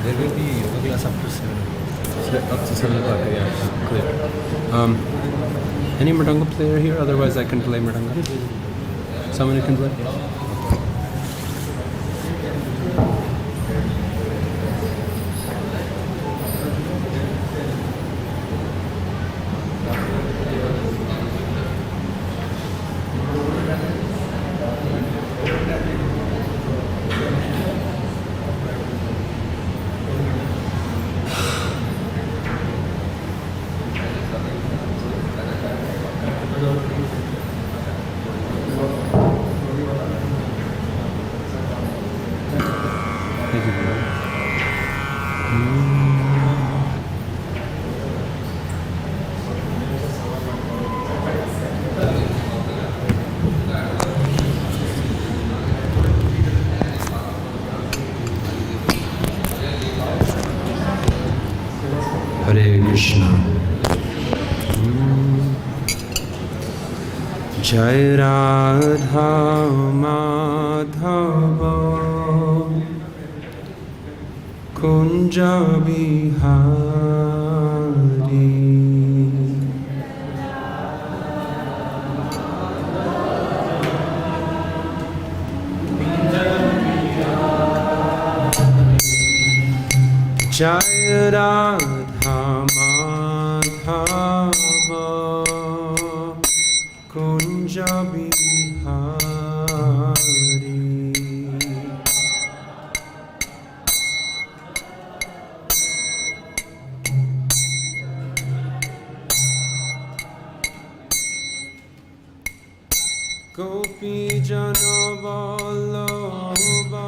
There will be yoga class up to 7. Up to 7 o'clock, yeah, clear. Any Mridanga player here? Otherwise I can play Mridanga. Someone who can play? Hare Krishna. Jai Radha Madhava Kunja Bihari Jai Radha Madhava Kunja Bihari Gopi Jana Vallabha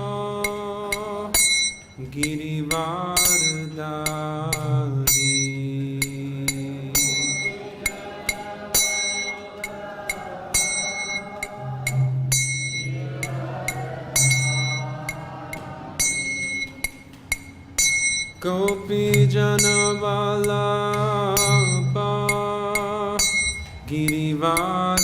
Girivardhari Gopi Jana Vallabha Girivardhari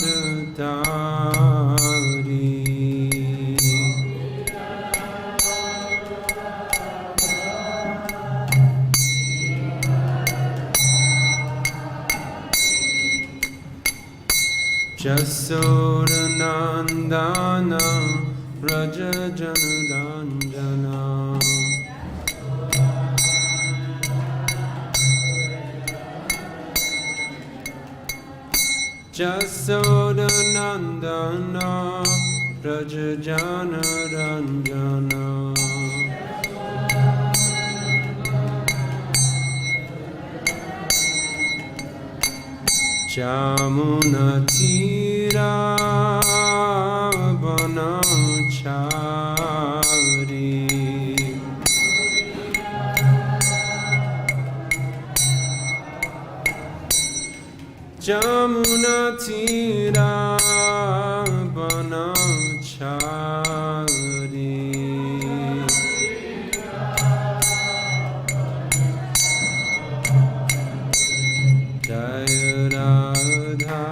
Jasodanandana Raja Janaranjana Jasodanandana Raja Janaranjana Jamuna Tira Banachari Jamuna Tira Banachari Jai Radha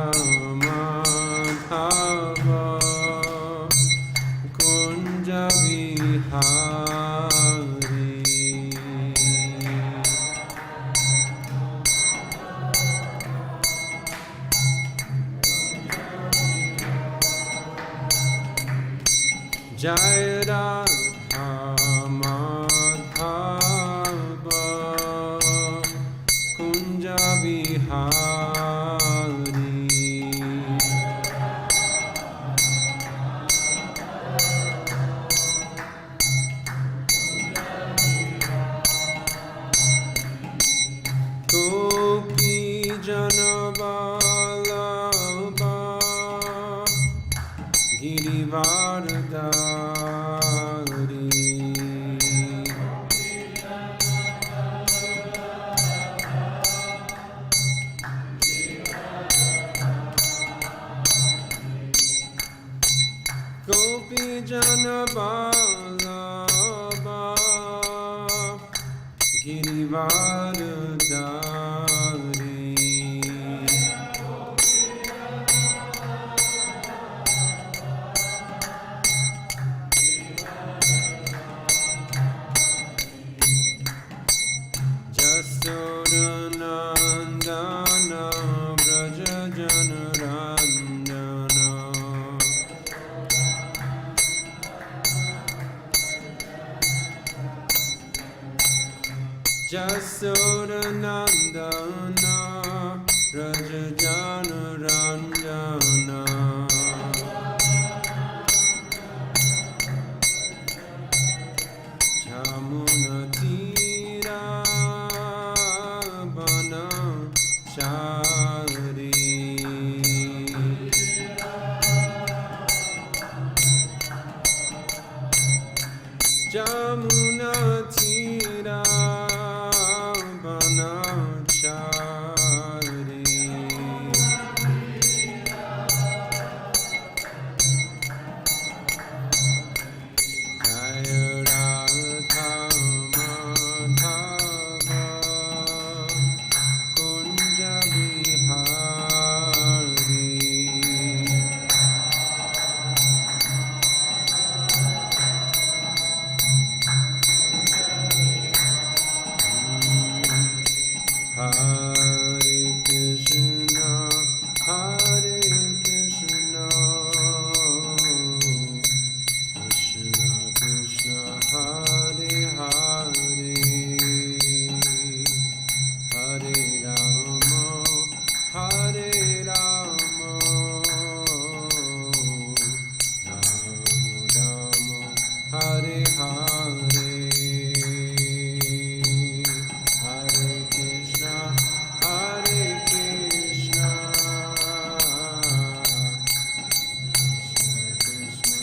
Madhava Kunja Bihari Jai Radha Madhava Kunja Bihari Gopi Jana Vallabha Girivardhari Gopi Jana Vallabha Girivardhari Jasodanandana Rajajana Ranjana Chamunatira Bana Chari Jamunatira Bana Chari Jaya Radha Madhava Kunja Vihari Hare Krishna, Hare Krishna, Krishna Krishna, Hare Hare, Hare Rama, Hare Rama, Rama Rama, Hare Hare. Hare Krishna, Hare Krishna, Krishna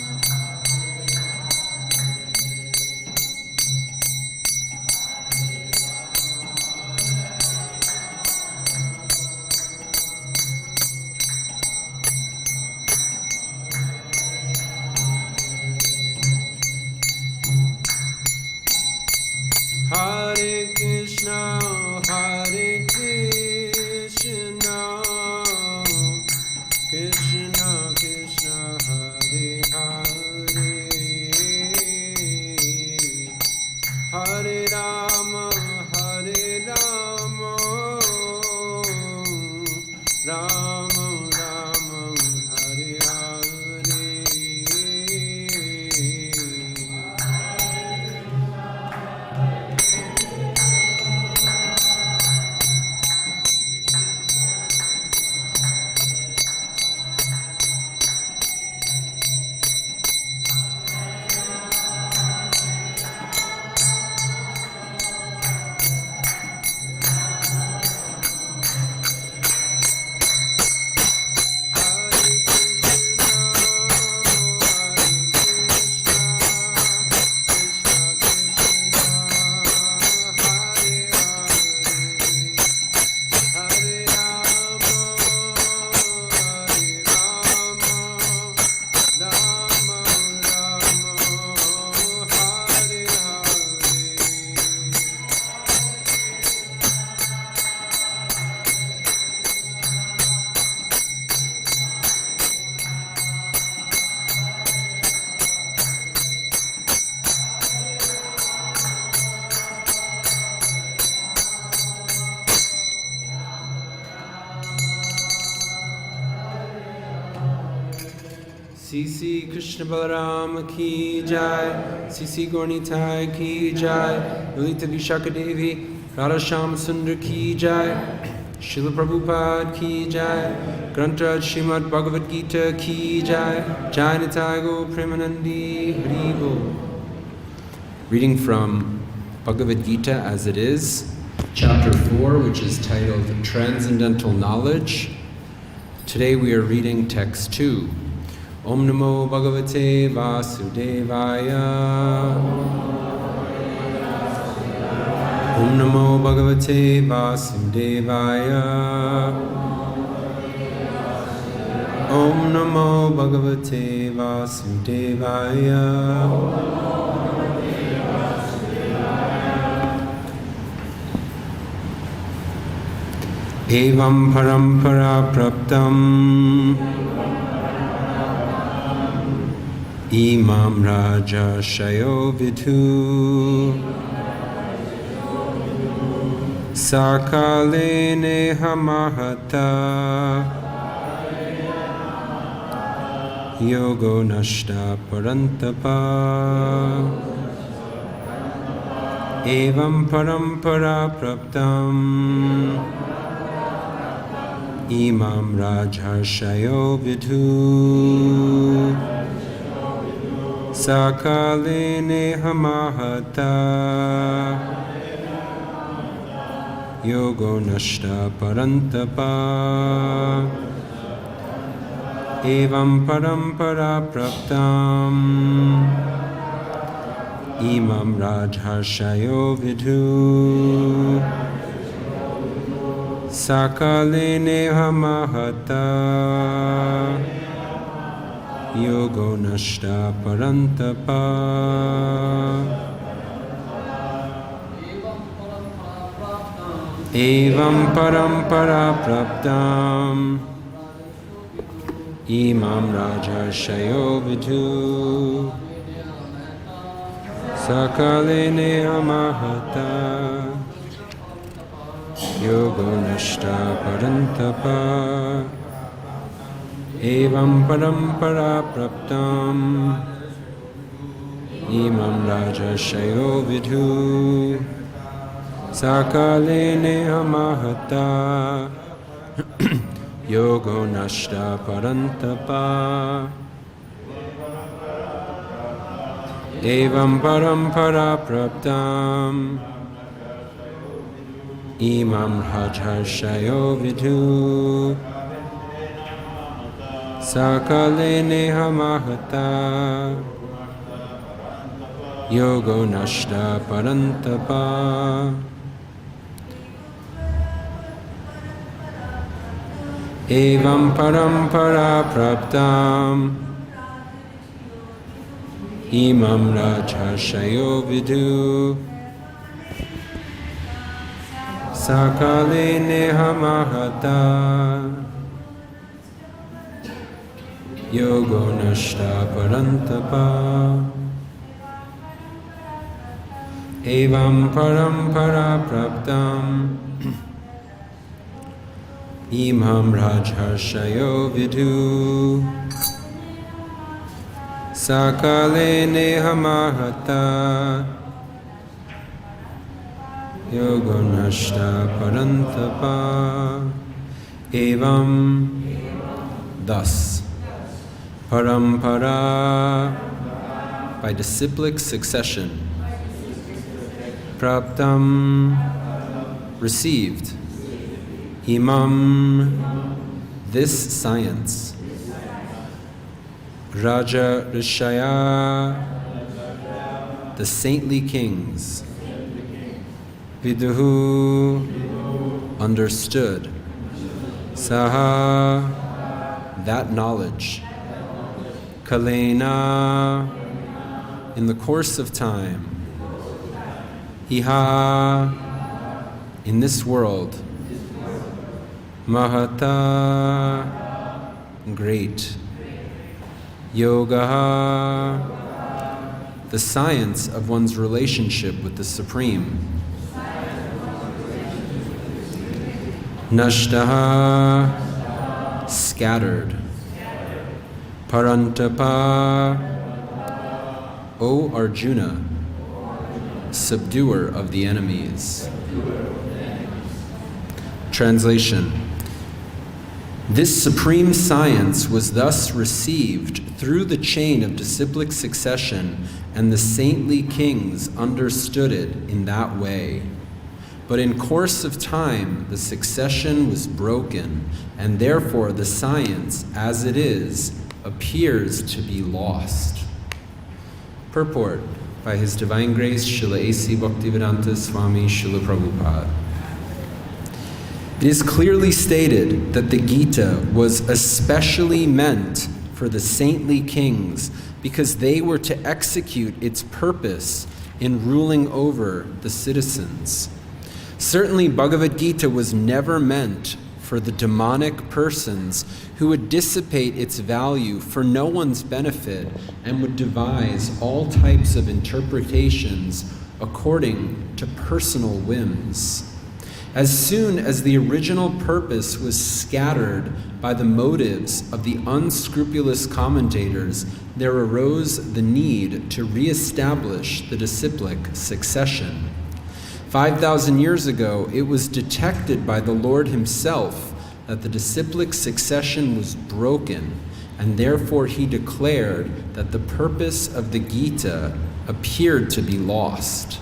Hare Krishna, Hare Krishna, Krishna Krishna, Hare Hare, Hare Rama, Hare Rama, Rama Rama, Hare Hare. CC Krishna Balaram ki jai, CC Gornitai ki jai, Lalita Vishaka Devi, Radha Sham Sundar ki jai, Srila Prabhupada ki jai, Grantraj Srimad Bhagvadgita ki jai, Jai Nitai Go Premanandi Hari Bol. Reading from Bhagavad Gita as it is, chapter 4, which is titled Transcendental Knowledge. Today we are reading text 2. Om Namo Bhagavate Vasudevaya. Om Namo Bhagavate Vasudevaya. Om Namo Bhagavate Vasudevaya. Evam parampara praptam imam raja shayo vidhu sakale nehamahata yogo nashta parantapa Evam parampara praptam imam rajharshayo vidhu sakale nehamahata yogo nashta parantapa evam parampara praptam imam rajharshayo vidhu sakale nehamahata yogo nashta parantapa evam parampara praptam imam rajharshayo vidhu sakale nehamahata yogo nashta parantapa evam parampara praptam imam rajharshayo vidhu sakale nehamahata yogo nashta parantapa evam parampara praptam imam rajharshayo vidhu sakale nehamahata yogo nashta parantapa evam parampara praptam imam rajharshayo vidhu sakale nehamahata yogo nashta parantapa evam parampara praptam imam rajharshayo vidhu sakale nehamahata yogo nashta parantapa evam thus parampara by disciplic succession praptam received imam this science raja rishaya the saintly kings viduhu understood saha that knowledge kalena in the course of time iha in this world mahata great yoga the science of one's relationship with the Supreme nashtaha scattered parantapa O Arjuna subduer of the enemies. Translation. This supreme science was thus received through the chain of disciplic succession, and the saintly kings understood it in that way. But in course of time, the succession was broken, and therefore the science, as it is, appears to be lost. Purport by His Divine Grace, Srila A.C. Bhaktivedanta Swami Srila Prabhupada. It is clearly stated that the Gita was especially meant for the saintly kings because they were to execute its purpose in ruling over the citizens. Certainly, Bhagavad-gita was never meant for the demonic persons who would dissipate its value for no one's benefit and would devise all types of interpretations according to personal whims. As soon as the original purpose was scattered by the motives of the unscrupulous commentators, there arose the need to reestablish the disciplic succession. 5,000 years ago, it was detected by the Lord himself that the disciplic succession was broken, and therefore he declared that the purpose of the Gita appeared to be lost.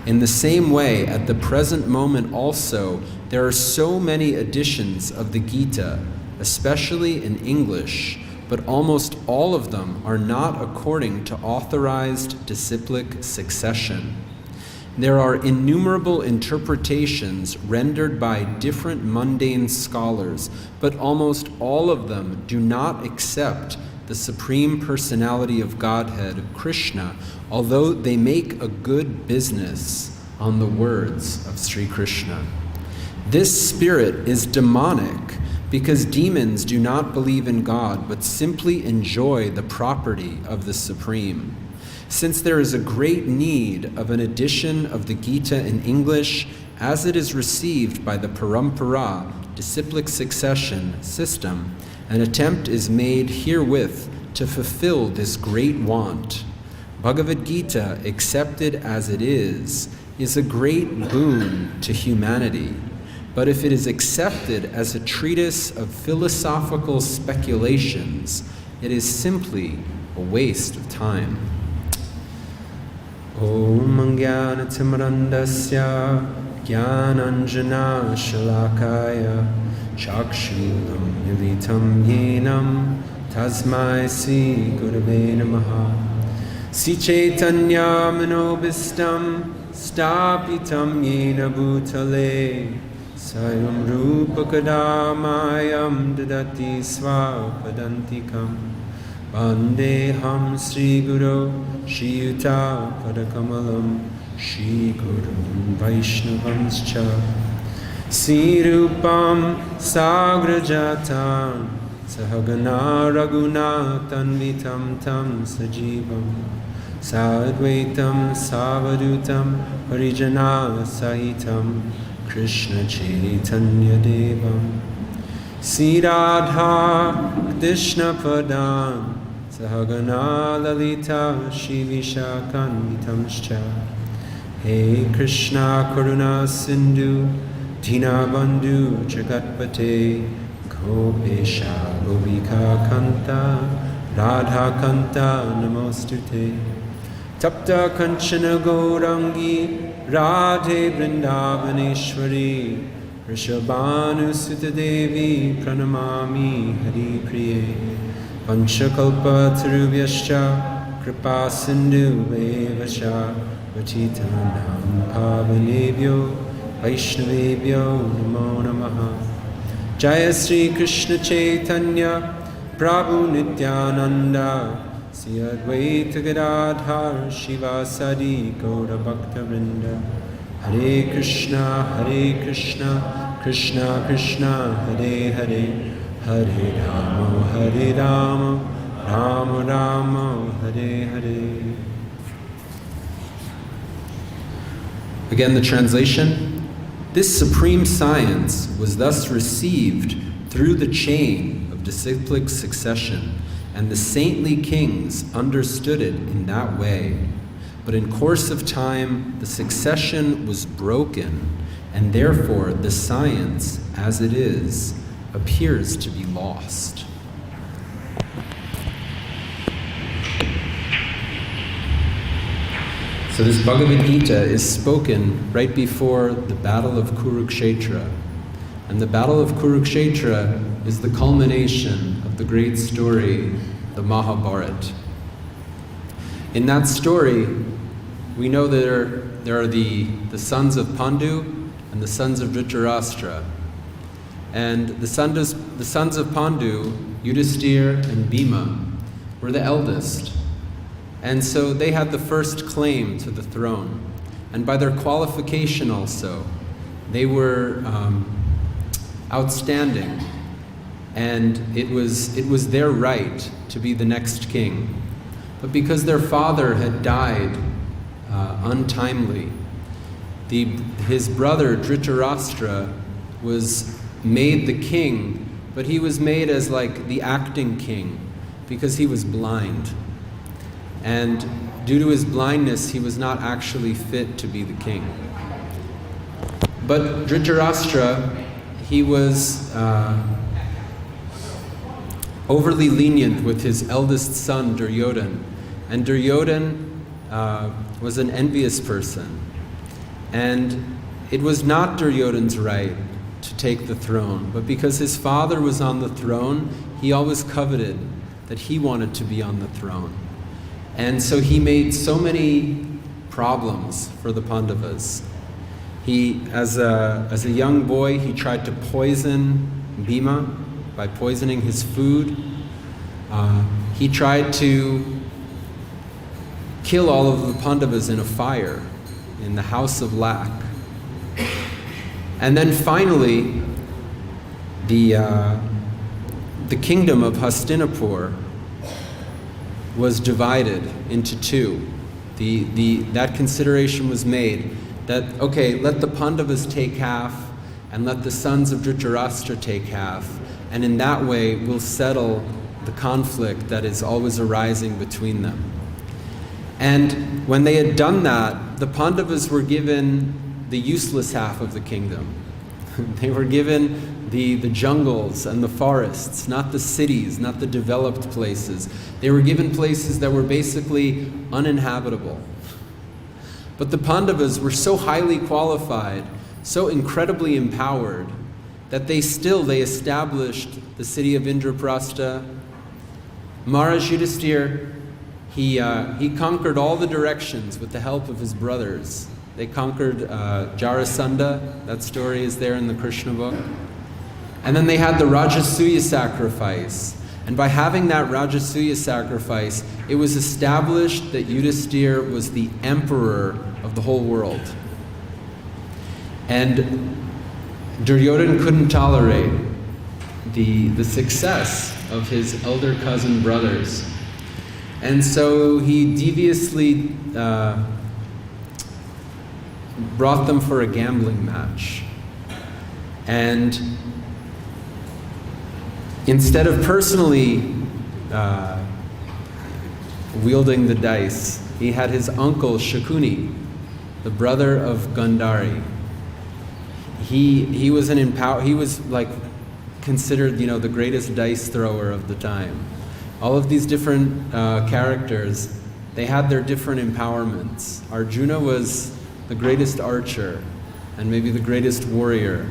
In the same way, at the present moment also, there are so many editions of the Gita, especially in English, but almost all of them are not according to authorized disciplic succession. There are innumerable interpretations rendered by different mundane scholars, but almost all of them do not accept the Supreme Personality of Godhead, Krishna, although they make a good business on the words of Sri Krishna. This spirit is demonic because demons do not believe in God, but simply enjoy the property of the Supreme. Since there is a great need of an edition of the Gita in English, as it is received by the Parampara, disciplic succession system, an attempt is made herewith to fulfill this great want. Bhagavad-gita, accepted as it is a great boon to humanity. But if it is accepted as a treatise of philosophical speculations, it is simply a waste of time. Om Jnana-timirandasya Jnananjana Shalakaya Chakshuram Militam Yenam Tasmai Sri Gurave Namaha Si Chaitanya Manobhistam Stapitam Yena Bhutale Sayam Rupa Kadamayam Dadati Swapadantikam Vandeham Sri Guru Shri Yuta Padakamalam Shri Guru Vaishnavanscha Sri Rupam Sagrajatam Sahagana Raghunathan Vitam Tam Sajivam Sadvaitam Savadutam Harijana Sahitam Krishna Chaitanya Devam Sri Radha Krishna Padam Sahagana Lalita Shri Vishakanvitamscha Hey Krishna Karuna Sindhu Dinabandhu Jagatpate Gopesha Gopika Kanta Radha Kanta Namostute Tapta Kanchana Gaurangi Radhe Vrindavaneshwari Rishabhanu Sutta Devi Pranamami Hari Priye Panchakalpa Tarubhyascha Kripa Sindhu Vevascha Vatitanam Pavanebhyo Vaishnavebhyo Namo Namaha Jaya Sri Krishna Chaitanya Prabhu Nityananda Sri Advaita Gadadhar Shivasadi Gaura Bhakta Vrinda Hare Krishna, Krishna Krishna, Hare Hare, Hare Rama, Rama Rama, Hare Hare. Again, the translation. This supreme science was thus received through the chain of disciplic succession, and the saintly kings understood it in that way. But in course of time, the succession was broken, and therefore the science, as it is, appears to be lost. So this Bhagavad Gita is spoken right before the Battle of Kurukshetra. And the Battle of Kurukshetra is the culmination of the great story, the Mahabharata. In that story, we know there are the sons of Pandu and the sons of Dhritarashtra. And the sons of Pandu, Yudhisthira and Bhima, were the eldest. And so they had the first claim to the throne. And by their qualification also, they were outstanding. And it was their right to be the next king. But because their father had died untimely, his brother Dhritarashtra was made the king, but he was made as like the acting king because he was blind. And due to his blindness, he was not actually fit to be the king. But Dhritarashtra, he was overly lenient with his eldest son, Duryodhana. And Duryodhana was an envious person. And it was not Duryodhana's right to take the throne, but because his father was on the throne, he always coveted that he wanted to be on the throne. And so he made so many problems for the Pandavas. He, as a young boy, he tried to poison Bhima by poisoning his food. He tried to kill all of the Pandavas in a fire in the house of lac. And then finally, the kingdom of Hastinapur was divided into two. That consideration was made that, okay, let the Pandavas take half and let the sons of Dhritarashtra take half, and in that way we'll settle the conflict that is always arising between them. And when they had done that, the Pandavas were given the useless half of the kingdom. They were given the jungles and the forests, not the cities, not the developed places. They were given places that were basically uninhabitable. But the Pandavas were so highly qualified, so incredibly empowered, that they established the city of Indraprastha. Maharaj Yudhisthira, he conquered all the directions with the help of his brothers. They conquered Jarasandha. That story is there in the Krishna book. And then they had the Rajasuya sacrifice. And by having that Rajasuya sacrifice, it was established that Yudhisthira was the emperor of the whole world. And Duryodhana couldn't tolerate the success of his elder cousin brothers. And so he deviously brought them for a gambling match. And instead of personally wielding the dice, he had his uncle Shakuni, the brother of Gandhari. He was like considered, the greatest dice thrower of the time. All of these different characters, they had their different empowerments. Arjuna was the greatest archer and maybe the greatest warrior.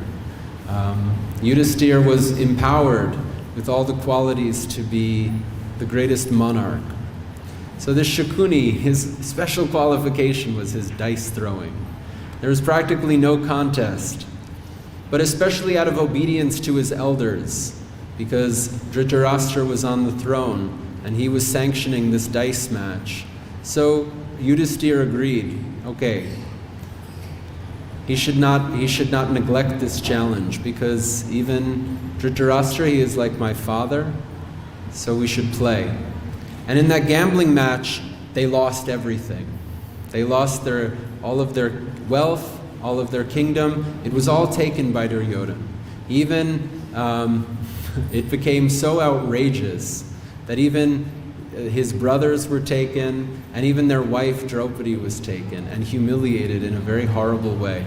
Yudhisthira was empowered with all the qualities to be the greatest monarch. So this Shakuni, his special qualification was his dice throwing. There was practically no contest, but especially out of obedience to his elders, because Dhritarashtra was on the throne and he was sanctioning this dice match. So Yudhisthira agreed, okay, he should not neglect this challenge, because even Dhritarashtra, he is like my father, so we should play. And in that gambling match, they lost everything. They lost all of their wealth, all of their kingdom. It was all taken by Duryodhana. Even it became so outrageous that even his brothers were taken, and even their wife Draupadi was taken and humiliated in a very horrible way.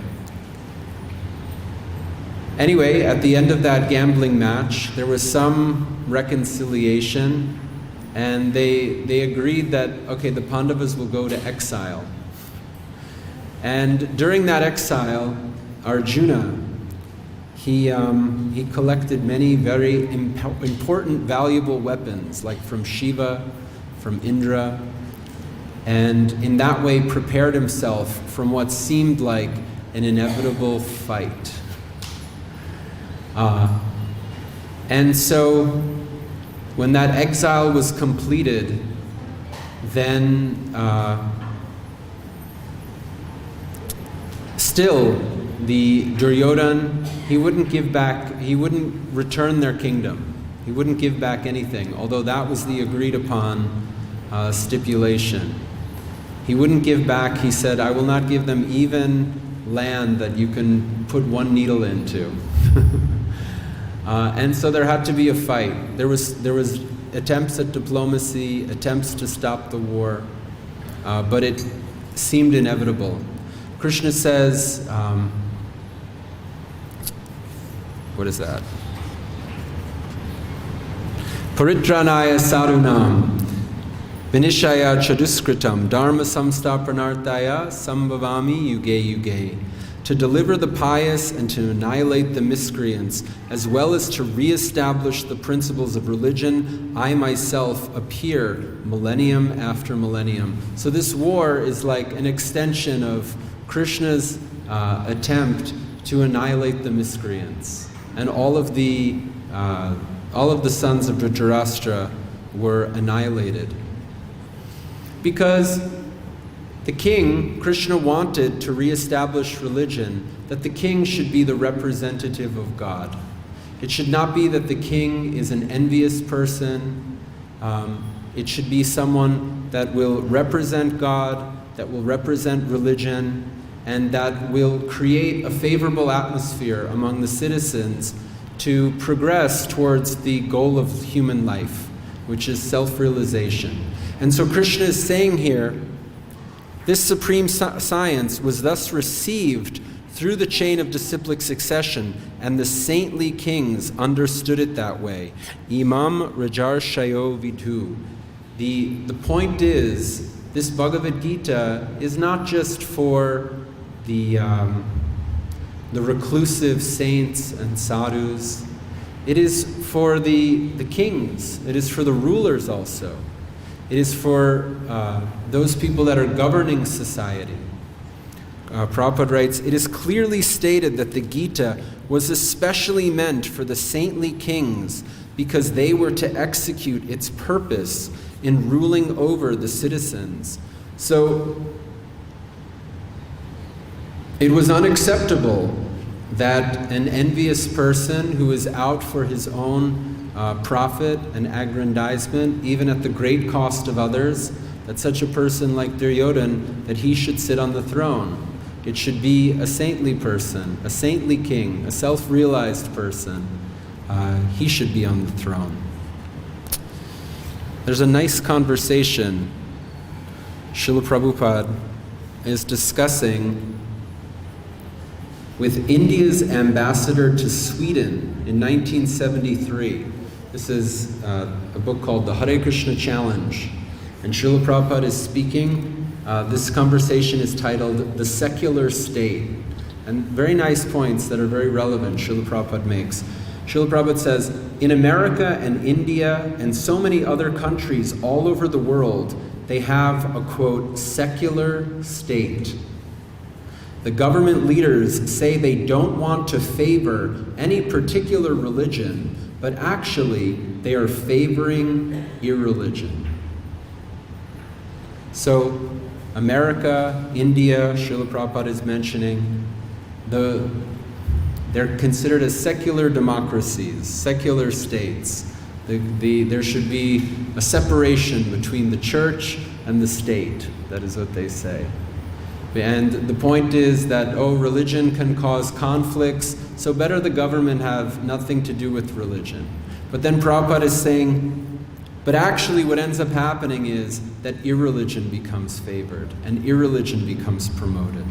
Anyway, at the end of that gambling match, there was some reconciliation, and they agreed that, okay, the Pandavas will go to exile. And during that exile, Arjuna, he collected many very important, valuable weapons, like from Shiva, from Indra, and in that way prepared himself from what seemed like an inevitable fight. And so when that exile was completed, then still the Duryodhana, he wouldn't return their kingdom. He wouldn't give back anything, although that was the agreed upon stipulation. He wouldn't give back, he said, I will not give them even land that you can put one needle into. And so there had to be a fight. There was attempts at diplomacy, attempts to stop the war, but it seemed inevitable. Krishna says, What is that? Paritranaya sadhunam vinishaya chaduskritam dharma samstapanarthaya sambhavami yuge yuge. To deliver the pious and to annihilate the miscreants, as well as to re-establish the principles of religion, I myself appear millennium after millennium. So this war is like an extension of Krishna's attempt to annihilate the miscreants. And all of the sons of Dhritarashtra were annihilated. Because the king, Krishna wanted to re-establish religion, that the king should be the representative of God. It should not be that the king is an envious person. It should be someone that will represent God, that will represent religion, and that will create a favorable atmosphere among the citizens to progress towards the goal of human life, which is self-realization. And so Krishna is saying here, this supreme science was thus received through the chain of disciplic succession, and the saintly kings understood it that way. Imam Rajar Shayo Vidhu. The point is, this Bhagavad-gita is not just for the reclusive saints and sadhus. It is for the kings. It is for the rulers also. It is for those people that are governing society. Prabhupada writes, it is clearly stated that the Gita was especially meant for the saintly kings because they were to execute its purpose in ruling over the citizens. So it was unacceptable that an envious person who is out for his own profit and aggrandizement, even at the great cost of others, that such a person like Duryodhana, that he should sit on the throne. It should be a saintly person, a saintly king, a self-realized person. He should be on the throne. There's a nice conversation Srila Prabhupada is discussing with India's ambassador to Sweden in 1973. This is a book called The Hare Krishna Challenge. And Srila Prabhupada is speaking. This conversation is titled The Secular State. And very nice points that are very relevant Srila Prabhupada makes. Srila Prabhupada says, in America and India and so many other countries all over the world, they have a, quote, secular state. The government leaders say they don't want to favor any particular religion, but actually they are favoring irreligion. So America, India, Srila Prabhupada is mentioning, they're considered as secular democracies, secular states. There should be a separation between the church and the state. That is what they say. And the point is that, religion can cause conflicts, so better the government have nothing to do with religion. But then Prabhupada is saying, but actually what ends up happening is that irreligion becomes favored and irreligion becomes promoted.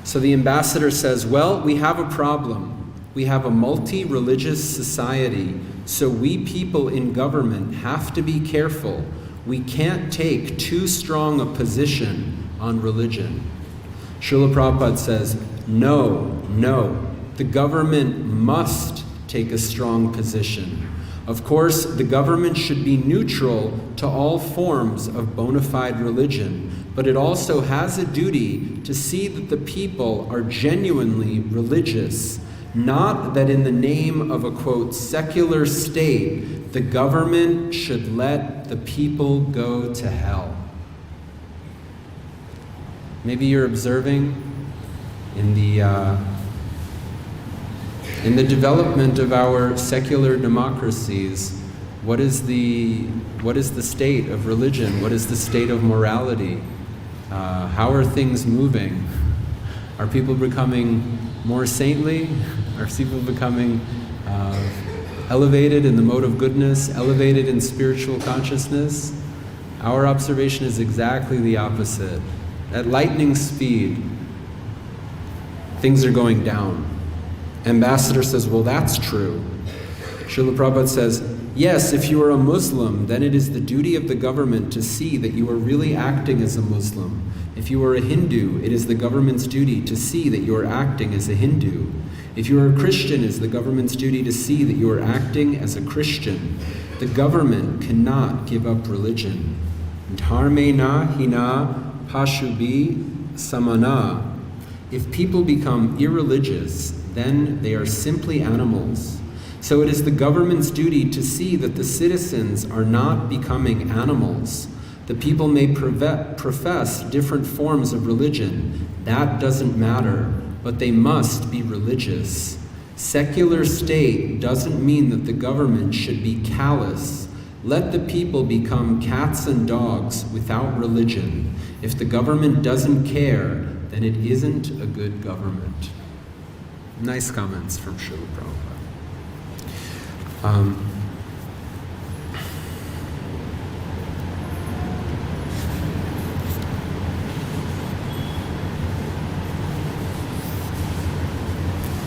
So the ambassador says, well, we have a problem. We have a multi-religious society, so we people in government have to be careful. We can't take too strong a position on religion. Srila Prabhupada says, no, the government must take a strong position. Of course, the government should be neutral to all forms of bona fide religion, but it also has a duty to see that the people are genuinely religious, not that in the name of a, quote, secular state, the government should let the people go to hell. Maybe you're observing in the development of our secular democracies, what is the state of religion? What is the state of morality? How are things moving? Are people becoming more saintly? Are people becoming elevated in the mode of goodness, elevated in spiritual consciousness? Our observation is exactly the opposite. At lightning speed, things are going down. Ambassador says, well, that's true. Srila Prabhupada says, yes, if you are a Muslim, then it is the duty of the government to see that you are really acting as a Muslim. If you are a Hindu, it is the government's duty to see that you are acting as a Hindu. If you are a Christian, it is the government's duty to see that you are acting as a Christian. The government cannot give up religion. Dharmena hina pashubi samana. If people become irreligious, then they are simply animals. So it is the government's duty to see that the citizens are not becoming animals. The people may profess different forms of religion. That doesn't matter, but they must be religious. Secular state doesn't mean that the government should be callous. Let the people become cats and dogs without religion. If the government doesn't care, then it isn't a good government. Nice comments from Srila Prabhupada.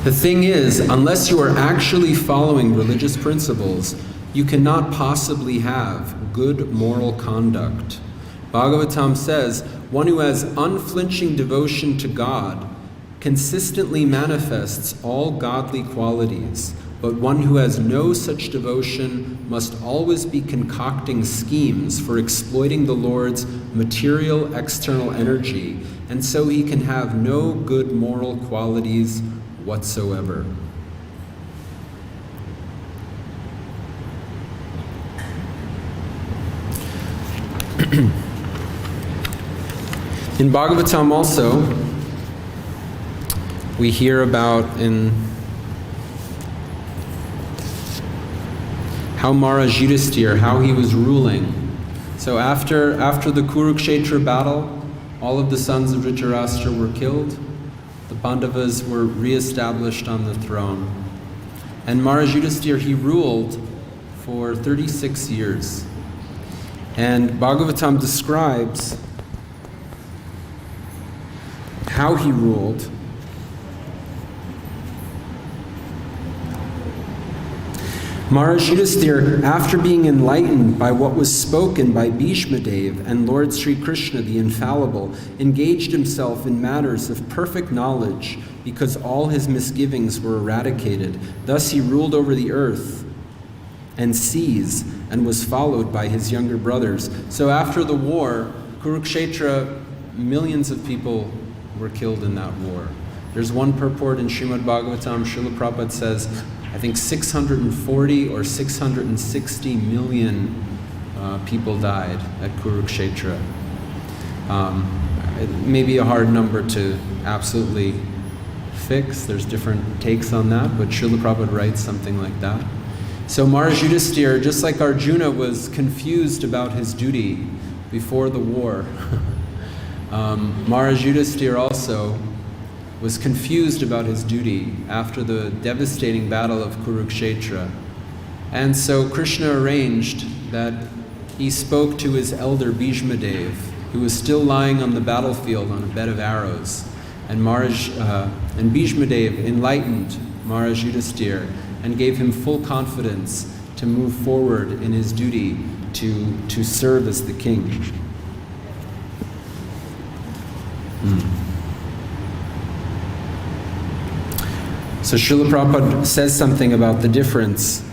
The thing is, unless you are actually following religious principles, you cannot possibly have good moral conduct. Bhagavatam says, one who has unflinching devotion to God consistently manifests all godly qualities, but one who has no such devotion must always be concocting schemes for exploiting the Lord's material external energy, and so he can have no good moral qualities whatsoever. In Bhagavatam also, we hear about how Maharaj Yudhisthira, how he was ruling. So after the Kurukshetra battle, all of the sons of Dhritarashtra were killed. The Pandavas were re-established on the throne. And Maharaj Yudhisthira, he ruled for 36 years. And Bhagavatam describes how he ruled. Maharaj Yudhisthira, after being enlightened by what was spoken by Bhishma Dev and Lord Sri Krishna the Infallible, engaged himself in matters of perfect knowledge because all his misgivings were eradicated. Thus he ruled over the earth and seas and was followed by his younger brothers. So after the war, Kurukshetra, millions of people were killed in that war. There's one purport in Srimad Bhagavatam, Srila Prabhupada says, I think 640 or 660 million people died at Kurukshetra. It may be a hard number to absolutely fix. There's different takes on that, but Srila Prabhupada writes something like that. So Maharaj Yudhisthira, just like Arjuna was confused about his duty before the war, Maharaj Yudhisthira also was confused about his duty after the devastating battle of Kurukshetra. And so Krishna arranged that he spoke to his elder Bhishma Dev, who was still lying on the battlefield on a bed of arrows. And Bhishma Dev enlightened Maharaj Yudhisthira and gave him full confidence to move forward in his duty to serve as the king. So Srila Prabhupada says something about the difference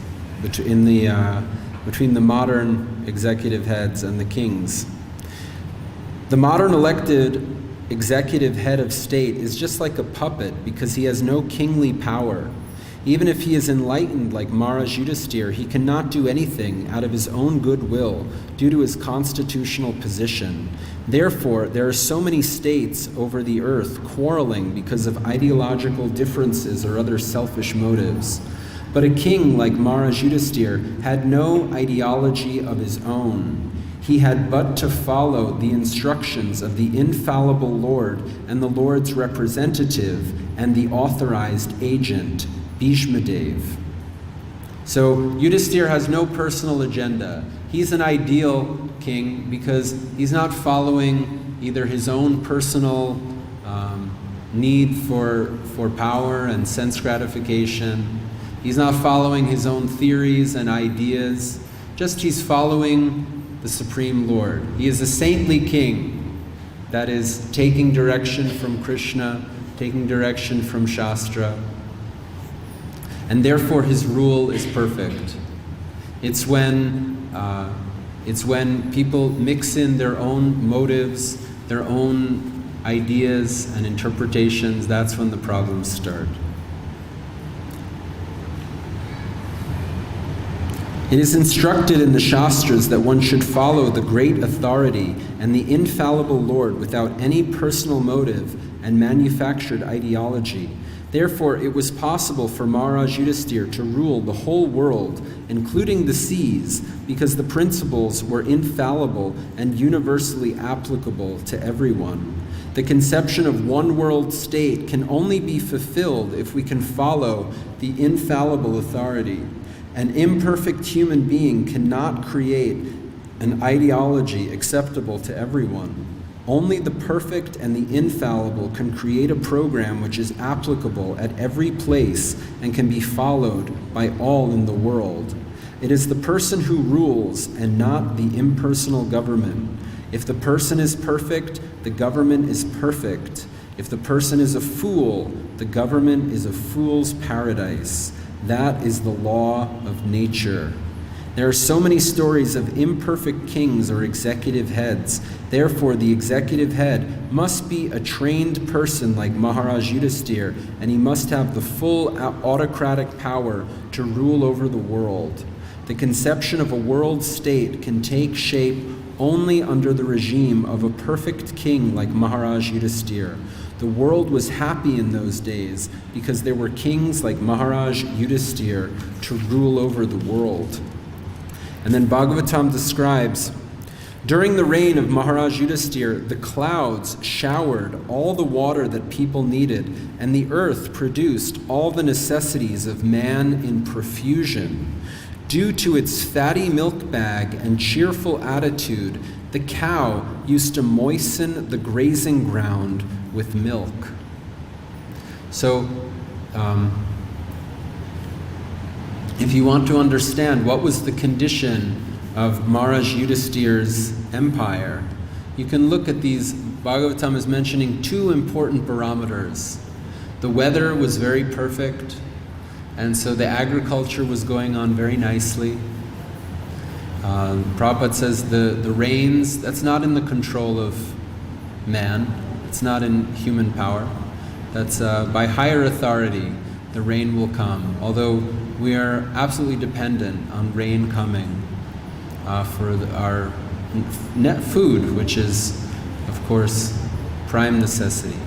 between the modern executive heads and the kings. The modern elected executive head of state is just like a puppet because he has no kingly power. Even if he is enlightened like Maharaj Yudhisthira, he cannot do anything out of his own goodwill due to his constitutional position. Therefore, there are so many states over the earth quarreling because of ideological differences or other selfish motives. But a king like Maharaj Yudhisthira had no ideology of his own. He had but to follow the instructions of the infallible Lord and the Lord's representative and the authorized agent, Bhishma Dev. So Yudhisthira has no personal agenda. He's an ideal king because he's not following either his own personal need for power and sense gratification. He's not following his own theories and ideas, just he's following the Supreme Lord. He is a saintly king that is taking direction from Krishna, taking direction from Shastra, and therefore his rule is perfect. It's when people mix in their own motives, their own ideas and interpretations, that's when the problems start. It is instructed in the Shastras that one should follow the great authority and the infallible Lord without any personal motive and manufactured ideology. Therefore, it was possible for Maharaj Yudhisthira to rule the whole world, including the seas, because the principles were infallible and universally applicable to everyone. The conception of one world state can only be fulfilled if we can follow the infallible authority. An imperfect human being cannot create an ideology acceptable to everyone. Only the perfect and the infallible can create a program which is applicable at every place and can be followed by all in the world. It is the person who rules and not the impersonal government. If the person is perfect, the government is perfect. If the person is a fool, the government is a fool's paradise. That is the law of nature. There are so many stories of imperfect kings or executive heads. Therefore, the executive head must be a trained person like Maharaj Yudhisthira, and he must have the full autocratic power to rule over the world. The conception of a world state can take shape only under the regime of a perfect king like Maharaj Yudhisthira. The world was happy in those days because there were kings like Maharaj Yudhisthira to rule over the world. And then Bhagavatam describes, during the reign of Maharaj Yudhisthira, the clouds showered all the water that people needed, and the earth produced all the necessities of man in profusion. Due to its fatty milk bag and cheerful attitude, the cow used to moisten the grazing ground with milk. So, if you want to understand what was the condition of Maharaj Yudhisthira's empire, you can look at these. Bhagavatam is mentioning two important barometers. The weather was very perfect, and so the agriculture was going on very nicely. Prabhupada says the rains, that's not in the control of man, it's not in human power. That's by higher authority, the rain will come. Although we are absolutely dependent on rain coming for our net food, which is, of course, prime necessity.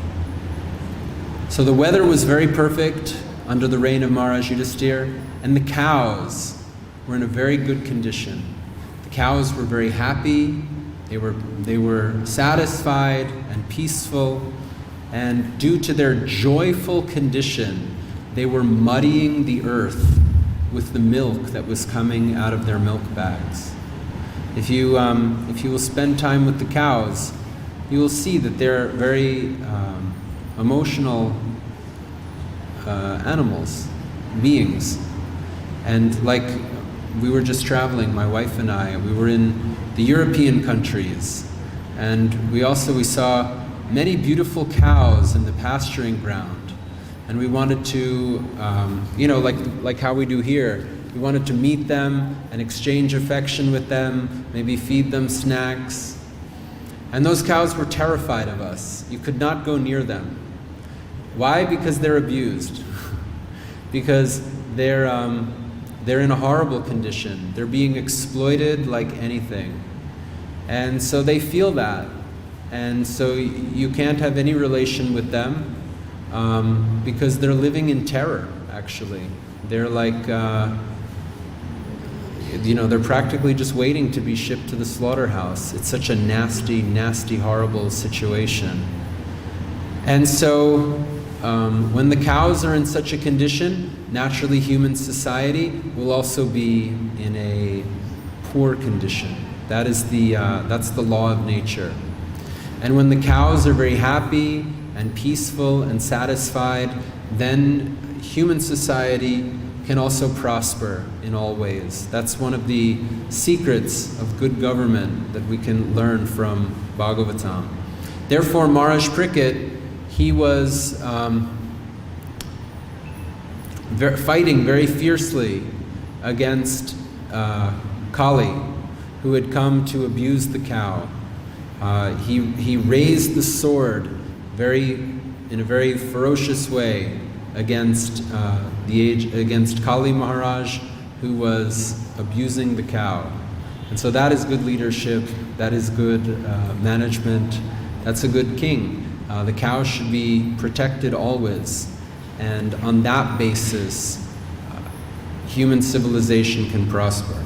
So the weather was very perfect under the reign of Maharaj Yudhisthira, and the cows were in a very good condition. The cows were very happy, they were satisfied and peaceful, and due to their joyful condition, they were muddying the earth with the milk that was coming out of their milk bags. If you will spend time with the cows, you will see that they're very emotional animals, beings. And like we were just traveling, my wife and I, we were in the European countries, and we saw many beautiful cows in the pasturing ground. And we wanted to, like how we do here, we wanted to meet them and exchange affection with them, maybe feed them snacks. And those cows were terrified of us. You could not go near them. Why? Because they're abused. Because they're in a horrible condition. They're being exploited like anything. And so they feel that. And so you can't have any relation with them because they're living in terror, actually. They're like, they're practically just waiting to be shipped to the slaughterhouse. It's such a nasty, nasty, horrible situation. And so when the cows are in such a condition, naturally human society will also be in a poor condition. That's the law of nature. And when the cows are very happy and peaceful and satisfied, then human society can also prosper in all ways. That's one of the secrets of good government that we can learn from Bhagavatam. Therefore, Maharaj Parikshit, he was fighting very fiercely against Kali, who had come to abuse the cow. He raised the sword in a very ferocious way against Kali Maharaj, who was abusing the cow. And so that is good leadership, that is good management, that's a good king. The cow should be protected always, and on that basis, human civilization can prosper.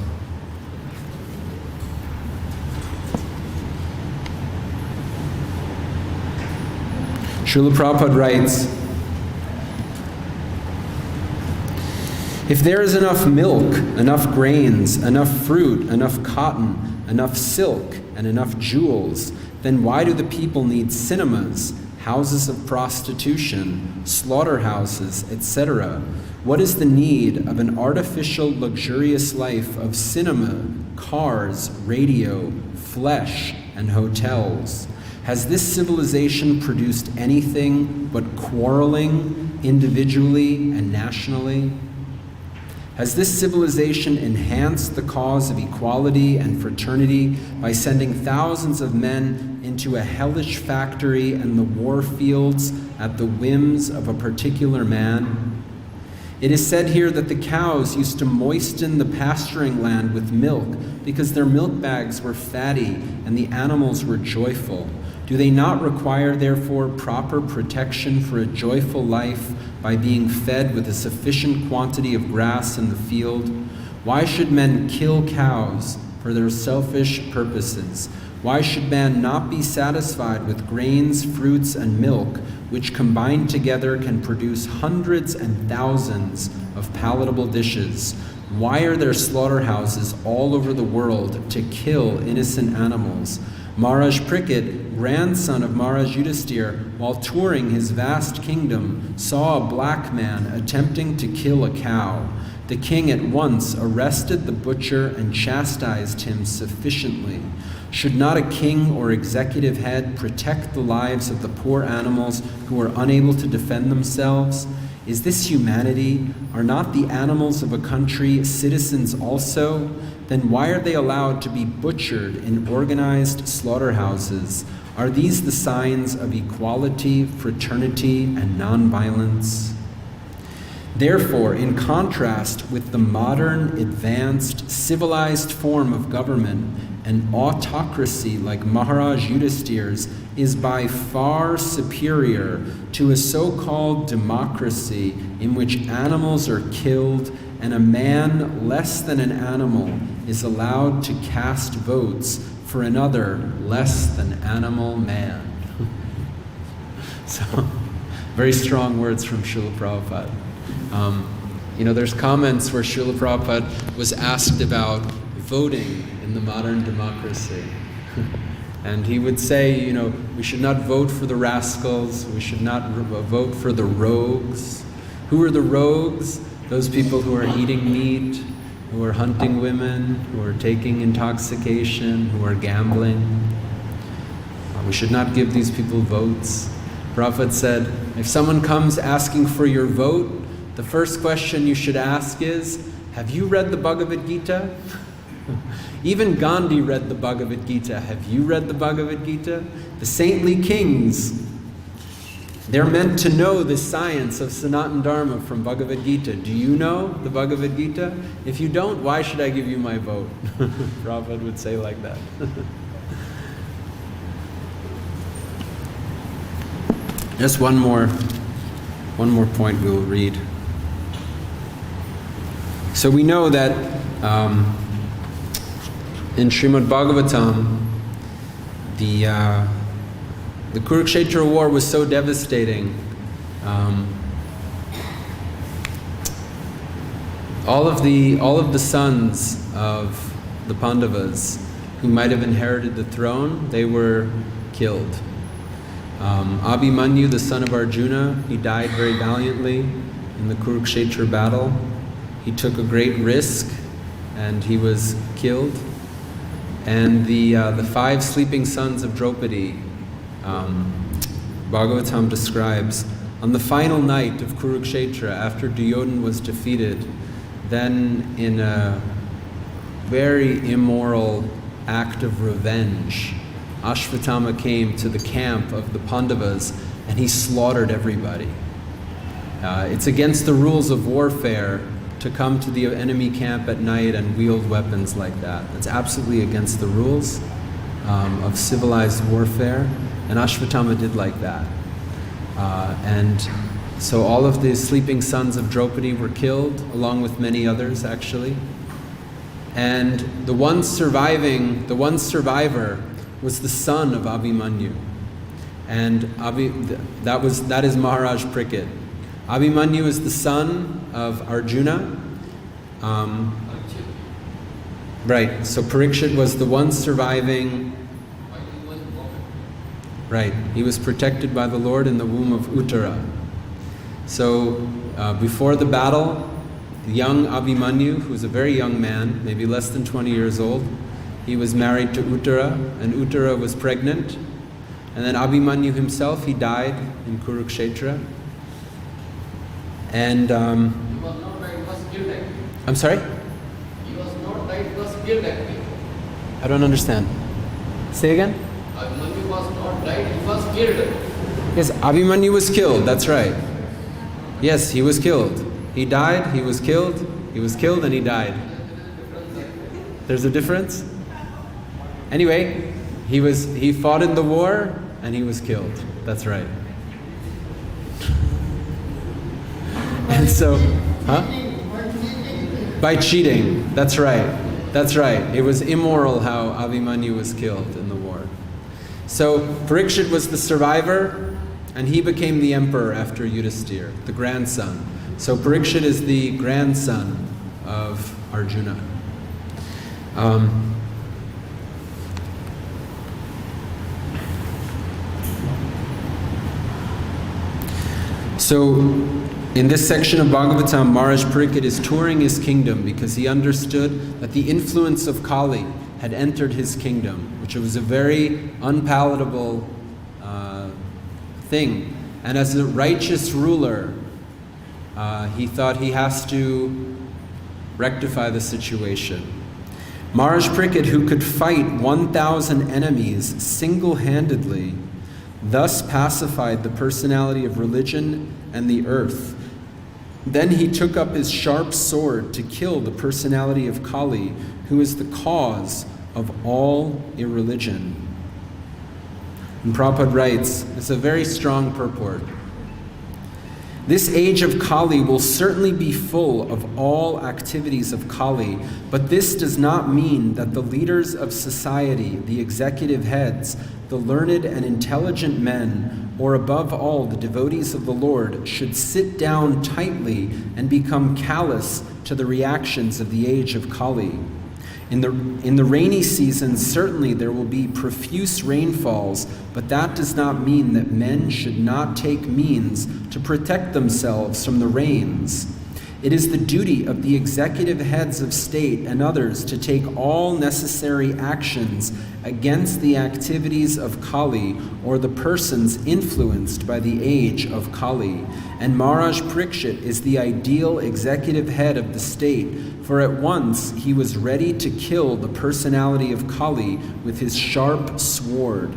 Srila Prabhupada writes, if there is enough milk, enough grains, enough fruit, enough cotton, enough silk, and enough jewels, then why do the people need cinemas, houses of prostitution, slaughterhouses, etc.? What is the need of an artificial, luxurious life of cinema, cars, radio, flesh, and hotels? Has this civilization produced anything but quarreling individually and nationally? Has this civilization enhanced the cause of equality and fraternity by sending thousands of men into a hellish factory and the war fields at the whims of a particular man? It is said here that the cows used to moisten the pasturing land with milk because their milk bags were fatty and the animals were joyful. Do they not require, therefore, proper protection for a joyful life by being fed with a sufficient quantity of grass in the field? Why should men kill cows for their selfish purposes? Why should man not be satisfied with grains, fruits, and milk, which combined together can produce hundreds and thousands of palatable dishes? Why are there slaughterhouses all over the world to kill innocent animals? Maharaj Parikshit, grandson of Maharaj Yudhisthira, while touring his vast kingdom, saw a black man attempting to kill a cow. The king at once arrested the butcher and chastised him sufficiently. Should not a king or executive head protect the lives of the poor animals who are unable to defend themselves? Is this humanity? Are not the animals of a country citizens also? Then why are they allowed to be butchered in organized slaughterhouses? Are these the signs of equality, fraternity, and nonviolence? Therefore, in contrast with the modern, advanced, civilized form of government, an autocracy like Maharaj Yudhisthira's is by far superior to a so-called democracy in which animals are killed and a man less than an animal is allowed to cast votes for another less than animal man. So, very strong words from Srila Prabhupada. There's comments where Srila Prabhupada was asked about voting in the modern democracy. And he would say, we should not vote for the rascals, we should not vote for the rogues. Who are the rogues? Those people who are eating meat, who are hunting women, who are taking intoxication, who are gambling. We should not give these people votes. Prabhupada said, if someone comes asking for your vote, the first question you should ask is, have you read the Bhagavad Gita? Even Gandhi read the Bhagavad Gita. Have you read the Bhagavad Gita? The saintly kings, they're meant to know the science of Sanatana Dharma from Bhagavad Gita. Do you know the Bhagavad Gita? If you don't, why should I give you my vote? Prabhupada would say like that. Just one more point we'll read. So we know that in Srimad Bhagavatam, the Kurukshetra war was so devastating. All of the sons of the Pandavas who might have inherited the throne, they were killed. Abhimanyu, the son of Arjuna, he died very valiantly in the Kurukshetra battle. He took a great risk and he was killed. And the 5 sleeping sons of Draupadi, Bhagavatam describes, on the final night of Kurukshetra, after Duryodhana was defeated, then in a very immoral act of revenge, Ashvatthama came to the camp of the Pandavas and he slaughtered everybody. It's against the rules of warfare to come to the enemy camp at night and wield weapons like that. It's absolutely against the rules of civilized warfare, and Ashvatthama did like that. And so all of the sleeping sons of Draupadi were killed, along with many others actually. And the one survivor was the son of Abhimanyu. And that is Maharaj Parikshit. Abhimanyu is the son of Arjuna. Right, so Parikshit was the one surviving. Right, he was protected by the Lord in the womb of Uttara. So before the battle, young Abhimanyu, who was a very young man, maybe less than 20 years old, he was married to Uttara, and Uttara was pregnant. And then Abhimanyu himself, he died in Kurukshetra. And He was not died, he was killed actually. I'm sorry? He was not died, he was killed actually. I don't understand. Say again? Abhimanyu was not died, he was killed. Yes, Abhimanyu was killed, that's right. Yes, he was killed. He died, he was killed, and he died. There's a difference? Anyway, he fought in the war and he was killed. That's right. And so, by cheating. That's right. That's right. It was immoral how Abhimanyu was killed in the war. So Parikshit was the survivor, and he became the emperor after Yudhisthira, the grandson. So Parikshit is the grandson of Arjuna. So in this section of Bhagavatam, Maharaj Parikshit is touring his kingdom because he understood that the influence of Kali had entered his kingdom, which was a very unpalatable thing. And as a righteous ruler, he thought he has to rectify the situation. Maharaj Parikshit, who could fight 1,000 enemies single-handedly, thus pacified the personality of religion and the earth. Then he took up his sharp sword to kill the personality of Kali, who is the cause of all irreligion. And Prabhupada writes, it's a very strong purport. This age of Kali will certainly be full of all activities of Kali, but this does not mean that the leaders of society, the executive heads, the learned and intelligent men, or above all the devotees of the Lord, should sit down tightly and become callous to the reactions of the age of Kali. In the rainy season, certainly there will be profuse rainfalls, but that does not mean that men should not take means to protect themselves from the rains. It is the duty of the executive heads of state and others to take all necessary actions against the activities of Kali or the persons influenced by the age of Kali. And Maharaj Parikshit is the ideal executive head of the state, for at once he was ready to kill the personality of Kali with his sharp sword.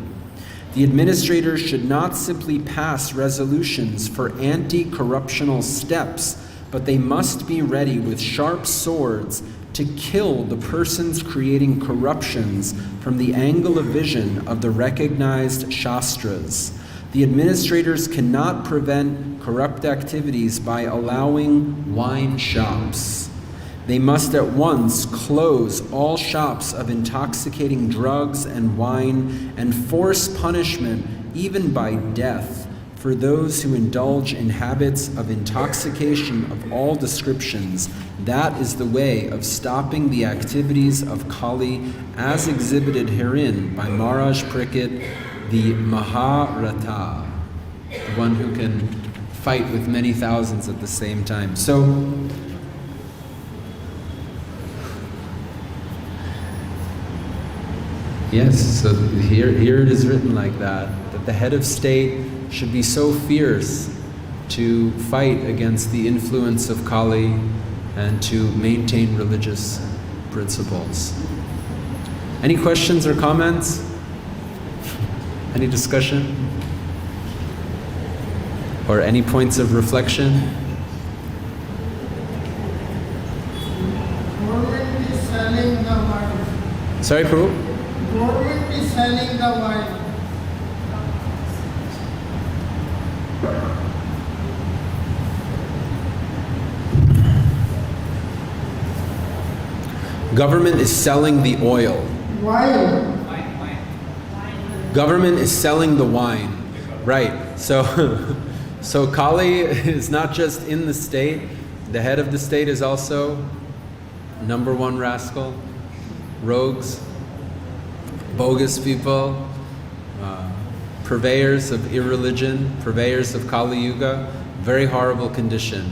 The administrators should not simply pass resolutions for anti-corruptional steps, but they must be ready with sharp swords to kill the persons creating corruptions from the angle of vision of the recognized Shastras. The administrators cannot prevent corrupt activities by allowing wine shops. They must at once close all shops of intoxicating drugs and wine and force punishment, even by death, for those who indulge in habits of intoxication of all descriptions. That is the way of stopping the activities of Kali as exhibited herein by Maharaj Parikshit, the Maharatha, the one who can fight with many thousands at the same time. So, yes, so here it is written like that the head of state should be so fierce to fight against the influence of Kali and to maintain religious principles. Any questions or comments? Any discussion? Or any points of reflection? Government is selling the wine. Sorry, Prabhu? Government is selling the wine. Government is selling the oil. Wine. Government is selling the wine. Right. So Kali is not just in the state. The head of the state is also number one rascal, rogues, bogus people, purveyors of irreligion, purveyors of Kali Yuga. Very horrible condition.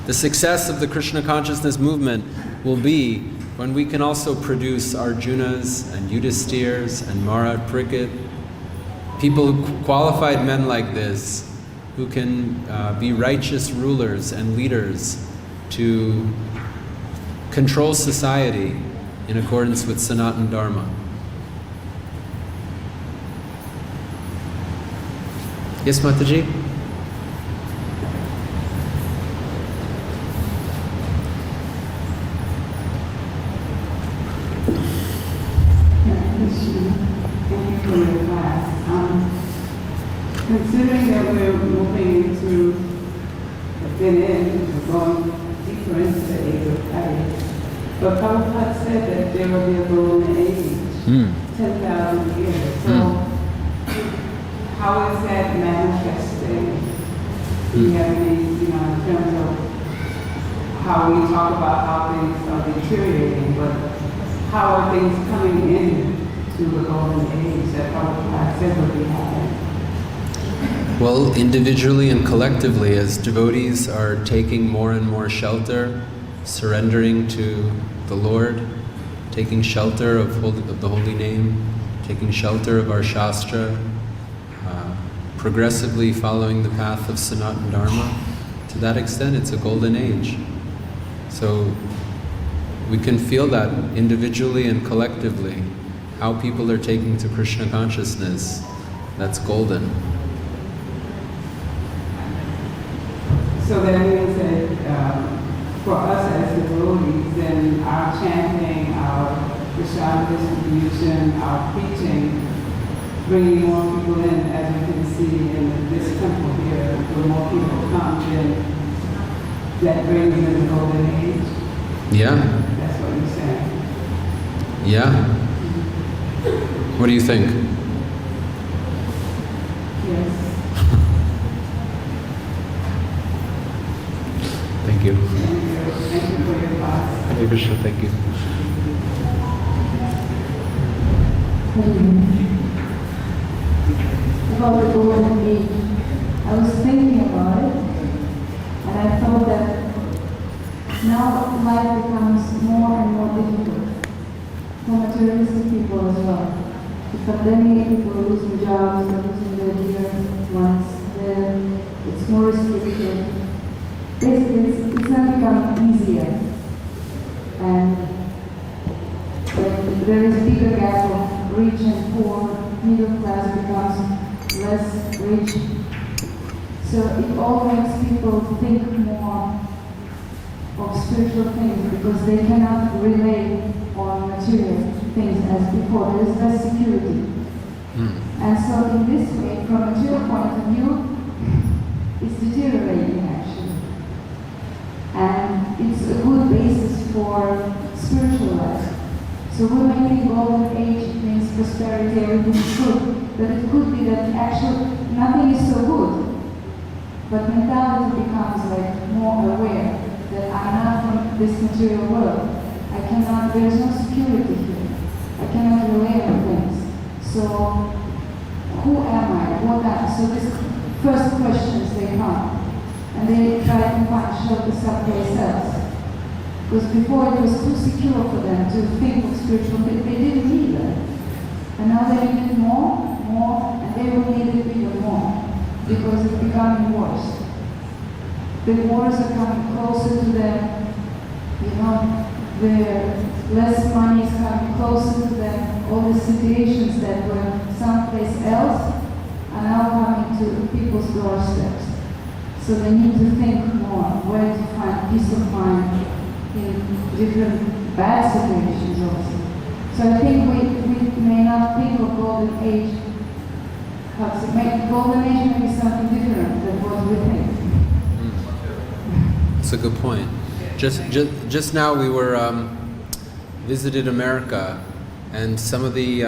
The success of the Krishna consciousness movement will be when we can also produce Arjunas and Yudhistirs and Maharaj Parikshit, people, qualified men like this, who can be righteous rulers and leaders to control society in accordance with Sanatana Dharma. Yes, Mataji? Considering that we're moving into going deeper into the age of Kali, but Prabhupada said that there will be a golden age, 10,000 years. So, how is that manifesting? Do you have any, in terms of how we talk about how things are deteriorating, but how are things coming in to the golden age that Prabhupada said will be happening? Well, individually and collectively, as devotees are taking more and more shelter, surrendering to the Lord, taking shelter of the holy name, taking shelter of our Shastra, progressively following the path of Sanatana Dharma, to that extent it's a golden age. So we can feel that individually and collectively, how people are taking to Krishna consciousness, that's golden. So that means that for us as devotees, then our chanting, our prasad distribution, our preaching, bringing more people in, as we can see in this temple here, where more people come, then that brings in the golden age. Yeah. That's what you're saying. Yeah. What do you think? Yes. Thank you. Thank you for your thoughts. Hare Krishna, thank you. About the golden age, I was thinking about it, and I thought that now life becomes more and more difficult for materialistic people as well. The pandemic, people are losing jobs, they're losing their dear ones, it's more restricted. Basically, it's not becoming easier, and when there is a bigger gap of rich and poor, middle class becomes less rich. So it all makes people think more of spiritual things because they cannot rely on material things as before. There is less security. And so in this way, from a material point of view, it's deteriorating actually. And it's a good basis for spiritual life. So we're making golden age, it means prosperity, everything is good. But it could be that actually nothing is so good. But mentality becomes like more aware that I'm not from this material world. There is no security here. I cannot rely on things. So, who am I? What am I? So these first questions they come, and they try to find shelter someplace else. Because before it was too secure for them to think of spiritual, they didn't need it. And now they need it more, and they will need it even more, because it's becoming worse. The wars are coming closer to them, you know, the less money is coming closer to them, all the situations that were someplace else are now coming to people's doorsteps. So they need to think more where to find peace of mind in different bad situations also. So I think we may not think of golden age, golden age may be something different than what we think. That's a good point. Just now we were visited America, and some of the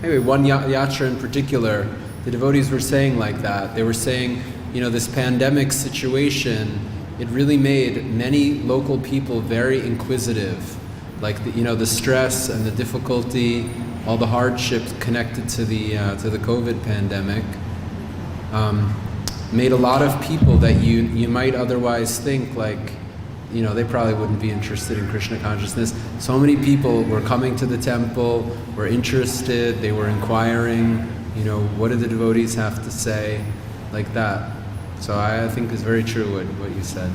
maybe one yatra in particular, the devotees were saying like that. They were saying, you know, this pandemic situation, it really made many local people very inquisitive. Like the stress and the difficulty, all the hardships connected to the COVID pandemic, made a lot of people that you might otherwise think like, you know, they probably wouldn't be interested in Krishna consciousness. So many people were coming to the temple, were interested, they were inquiring, you know, what do the devotees have to say, like that. So I think it's very true what you said.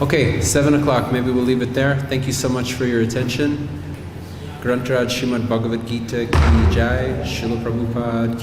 Okay, 7 o'clock, maybe we'll leave it there. Thank you so much for your attention. Grantaraj Srimad Bhagvadgita ki jai, Srila Prabhupada